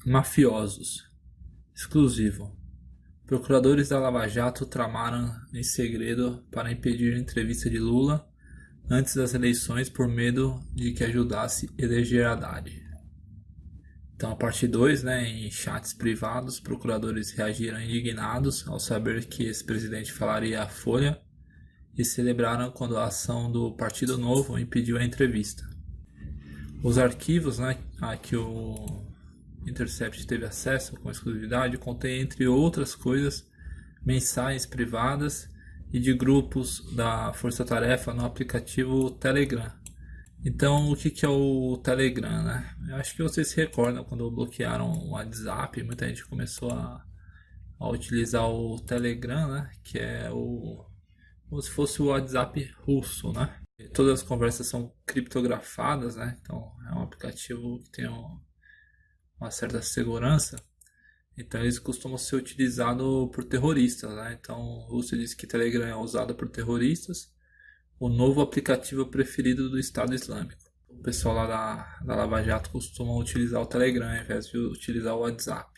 Mafiosos. Exclusivo. Procuradores da Lava Jato tramaram em segredo para impedir a entrevista de Lula antes das eleições por medo de que ajudasse a eleger Haddad. Então, a parte 2, em chats privados, procuradores reagiram indignados ao saber que esse presidente falaria à Folha e celebraram quando a ação do Partido Novo impediu a entrevista. Os arquivos a que o Intercept teve acesso com exclusividade contém, entre outras coisas, mensagens privadas e de grupos da Força Tarefa no aplicativo Telegram. Então, o que é o Telegram, Eu acho que vocês se recordam quando bloquearam o WhatsApp, muita gente começou a utilizar o Telegram, que é como se fosse o WhatsApp russo, Todas as conversas são criptografadas, Então, é um aplicativo que tem uma certa segurança. Então, eles costumam ser utilizados por terroristas, Então, a Rússia diz que Telegram é usado por terroristas, o novo aplicativo preferido do Estado Islâmico. O pessoal lá da Lava Jato costuma utilizar o Telegram ao invés de utilizar o WhatsApp.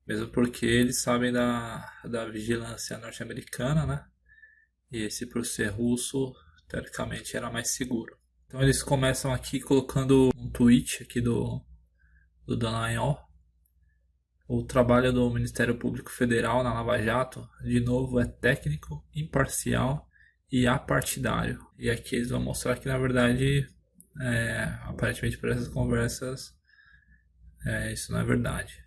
Mesmo porque eles sabem da vigilância norte-americana, E esse, por ser russo, teoricamente era mais seguro. Então eles começam aqui colocando um tweet aqui do Dallagnol. O trabalho do Ministério Público Federal na Lava Jato, de novo, é técnico, imparcial e apartidário. E aqui eles vão mostrar que, na verdade, aparentemente por essas conversas, isso não é verdade.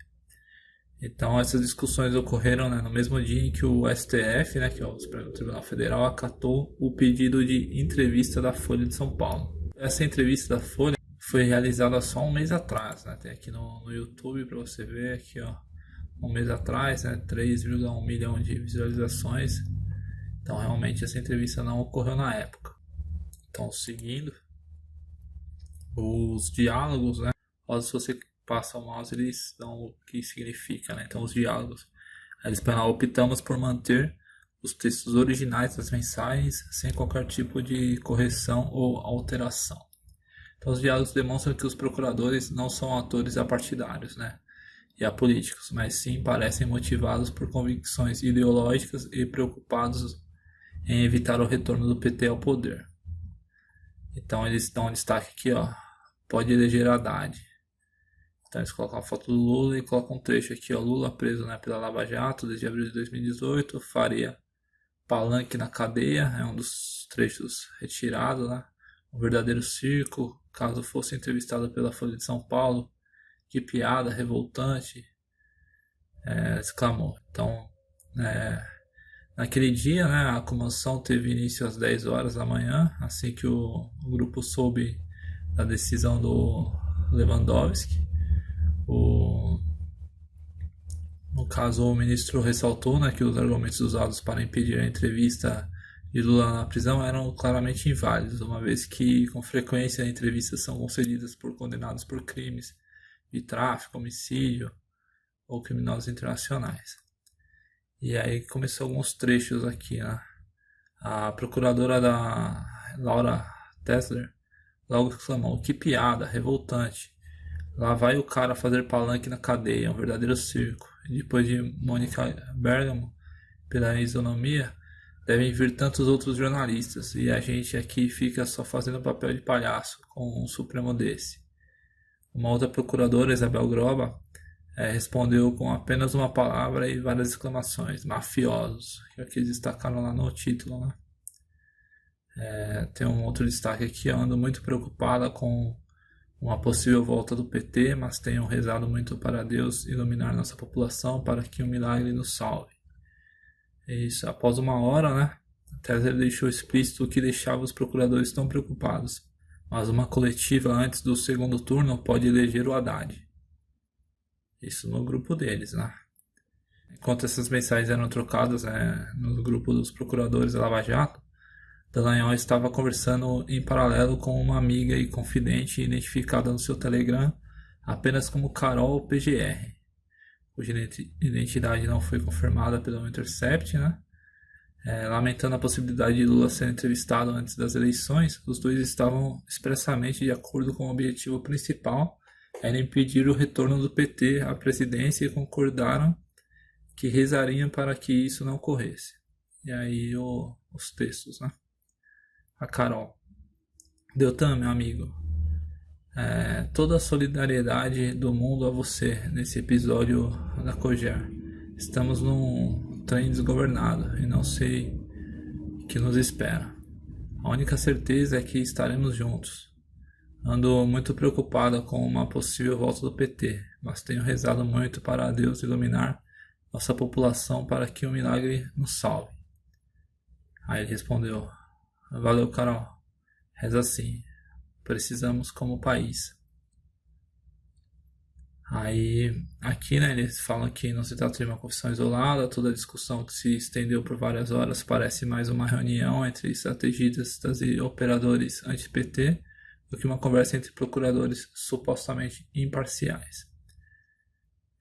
Então, essas discussões ocorreram no mesmo dia em que o STF, que é o Supremo Tribunal Federal, acatou o pedido de entrevista da Folha de São Paulo. Essa entrevista da Folha foi realizada só um mês atrás, Tem aqui no YouTube para você ver aqui, um mês atrás, 3,1 milhão de visualizações. Então, realmente, essa entrevista não ocorreu na época. Então, seguindo os diálogos, Se você passa o mouse, eles dão o que significa, Então, os diálogos. Eles optamos por manter os textos originais das mensagens sem qualquer tipo de correção ou alteração. Então, os diálogos demonstram que os procuradores não são atores apartidários, e apolíticos, mas sim parecem motivados por convicções ideológicas e preocupados em evitar o retorno do PT ao poder. Então eles dão um destaque aqui, pode eleger Haddad. Então eles colocam a foto do Lula e colocam um trecho aqui, Lula preso pela Lava Jato desde abril de 2018, faria palanque na cadeia, é um dos trechos retirados, Um verdadeiro circo, caso fosse entrevistado pela Folha de São Paulo, que piada, revoltante, exclamou. Então, naquele dia, a comoção teve início às 10 horas da manhã, assim que o grupo soube da decisão do Lewandowski. No caso, o ministro ressaltou que os argumentos usados para impedir a entrevista de Lula na prisão eram claramente inválidos, uma vez que, com frequência, entrevistas são concedidas por condenados por crimes de tráfico, homicídio ou criminosos internacionais. E aí começou alguns trechos aqui, A procuradora da Laura Tesler logo exclamou: que piada, revoltante. Lá vai o cara fazer palanque na cadeia, um verdadeiro circo. E depois de Mônica Bergamo, pela isonomia, devem vir tantos outros jornalistas, e a gente aqui fica só fazendo papel de palhaço com um Supremo desse. Uma outra procuradora, Isabel Groba, respondeu com apenas uma palavra e várias exclamações: mafiosos, que é o que eles destacaram lá no título. Tem um outro destaque aqui: ando muito preocupada com uma possível volta do PT, mas tenho rezado muito para Deus iluminar nossa população para que um milagre nos salve. Isso, após uma hora, Tesler deixou explícito que deixava os procuradores tão preocupados, mas uma coletiva antes do segundo turno pode eleger o Haddad. Isso no grupo deles, Enquanto essas mensagens eram trocadas no grupo dos procuradores da Lava Jato, Dallagnol estava conversando em paralelo com uma amiga e confidente identificada no seu Telegram apenas como Carol PGR, cuja identidade não foi confirmada pelo Intercept, lamentando a possibilidade de Lula ser entrevistado antes das eleições. Os dois estavam expressamente de acordo com o objetivo principal, era impedir o retorno do PT à presidência e concordaram que rezariam para que isso não ocorresse. E aí os textos, né? A Carol. Deltan, meu amigo, toda a solidariedade do mundo a você nesse episódio da Coger. Estamos num trem desgovernado e não sei o que nos espera. A única certeza é que estaremos juntos. Ando muito preocupado com uma possível volta do PT, mas tenho rezado muito para Deus iluminar nossa população para que o milagre nos salve. Aí ele respondeu: valeu, Carol. Reza assim. Precisamos como país. Aí, aqui, né, eles falam que não se trata de uma confissão isolada, toda a discussão que se estendeu por várias horas parece mais uma reunião entre estrategistas e operadores anti-PT do que uma conversa entre procuradores supostamente imparciais.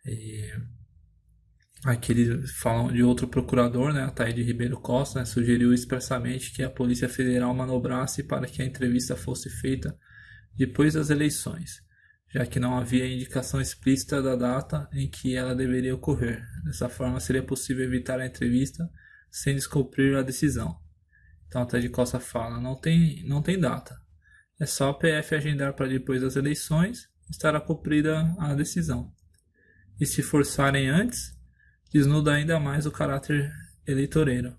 E aqui eles falam de outro procurador, né, Ataíde Ribeiro Costa, né, sugeriu expressamente que a Polícia Federal manobrasse para que a entrevista fosse feita depois das eleições, já que não havia indicação explícita da data em que ela deveria ocorrer. Dessa forma, seria possível evitar a entrevista sem descumprir a decisão. Então, Ataíde Costa fala: não tem data. É só a PF agendar para depois das eleições, estará cumprida a decisão. E se forçarem antes, desnuda ainda mais o caráter eleitoreiro.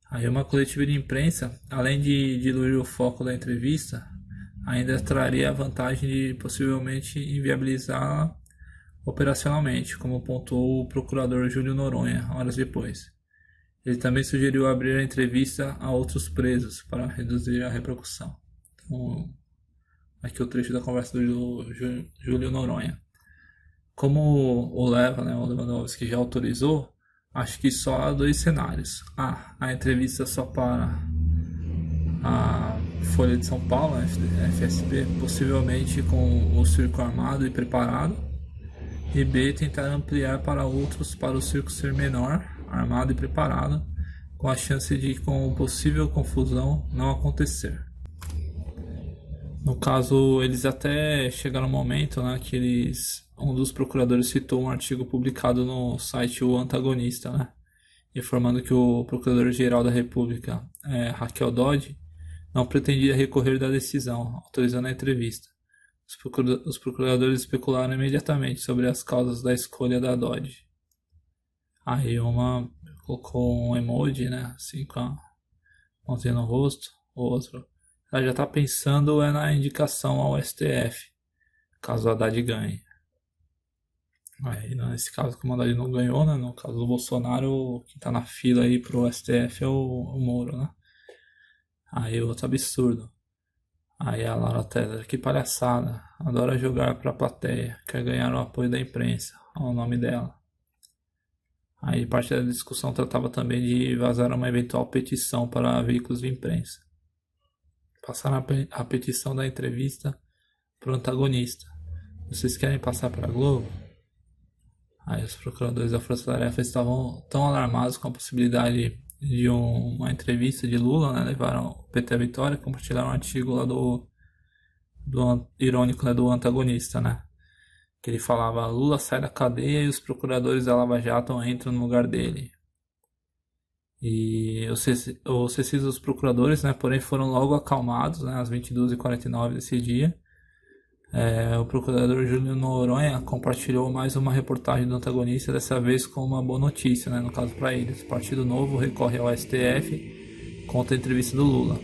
Aí uma coletiva de imprensa, além de diluir o foco da entrevista, ainda traria a vantagem de possivelmente inviabilizá-la operacionalmente, como pontuou o procurador Júlio Noronha horas depois. Ele também sugeriu abrir a entrevista a outros presos para reduzir a repercussão. Então, aqui o trecho da conversa do Júlio Noronha. Como o Lewandowski já autorizou, acho que só há dois cenários. A entrevista só para a Folha de São Paulo, a FSP, possivelmente com o circo armado e preparado. E B, tentar ampliar para outros para o circo ser menor, armado e preparado, com a chance de, com possível confusão, não acontecer. No caso, eles até chegaram no momento, né, que um dos procuradores citou um artigo publicado no site O Antagonista, né, informando que o Procurador-Geral da República, Raquel Dodge, não pretendia recorrer da decisão, autorizando a entrevista. Os procuradores especularam imediatamente sobre as causas da escolha da Dodge. Aí uma colocou um emoji, né, assim com a mãozinha no rosto, o outro. Ela já está pensando na indicação ao STF, caso a Haddad ganhe. Aí, nesse caso, como a Haddad não ganhou, né, no caso do Bolsonaro, quem está na fila aí pro STF é o Moro, né? Aí outro absurdo. Aí a Laura Teller, que palhaçada, adora jogar pra plateia, quer ganhar o apoio da imprensa, olha o nome dela. Aí parte da discussão tratava também de vazar uma eventual petição para veículos de imprensa. Passaram a petição da entrevista pro antagonista. Vocês querem passar para a Globo? Aí os procuradores da Força Tarefa estavam tão alarmados com a possibilidade de uma entrevista de Lula, né? Levaram o PT à vitória, compartilharam um artigo lá do irônico, né, do antagonista, né? Que ele falava: Lula sai da cadeia e os procuradores da Lava Jato entram no lugar dele. E os cessis dos procuradores, né, porém foram logo acalmados, né, às 22h49 desse dia. O procurador Júlio Noronha compartilhou mais uma reportagem do antagonista, dessa vez com uma boa notícia, né, no caso para eles. O Partido Novo recorre ao STF contra a entrevista do Lula.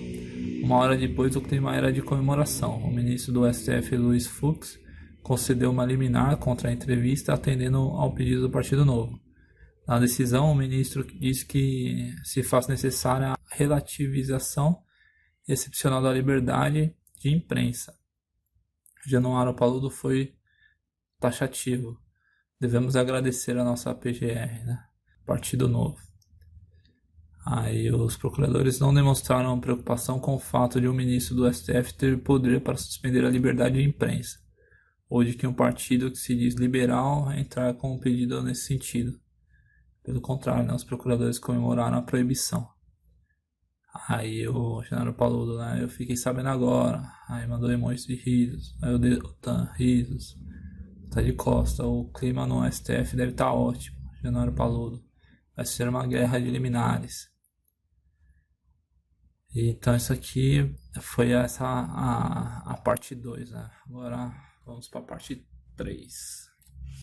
Uma hora depois, o clima era de comemoração. O ministro do STF, Luiz Fux, concedeu uma liminar contra a entrevista, atendendo ao pedido do Partido Novo. Na decisão, o ministro disse que se faz necessária a relativização excepcional da liberdade de imprensa. Januário Paludo foi taxativo. Devemos agradecer a nossa PGR, né? Partido Novo. Aí os procuradores não demonstraram preocupação com o fato de um ministro do STF ter poder para suspender a liberdade de imprensa, ou de que um partido que se diz liberal entrar com um pedido nesse sentido. Pelo contrário, né, os procuradores comemoraram a proibição. Aí o Januário Paludo, né? Eu fiquei sabendo agora. Aí mandou emojis de risos. Aí o Deltan, risos. Tá de costa. O clima no STF deve estar ótimo. Januário Paludo. Vai ser uma guerra de liminares. Então isso aqui foi essa a parte 2, né? Agora vamos para a parte 3.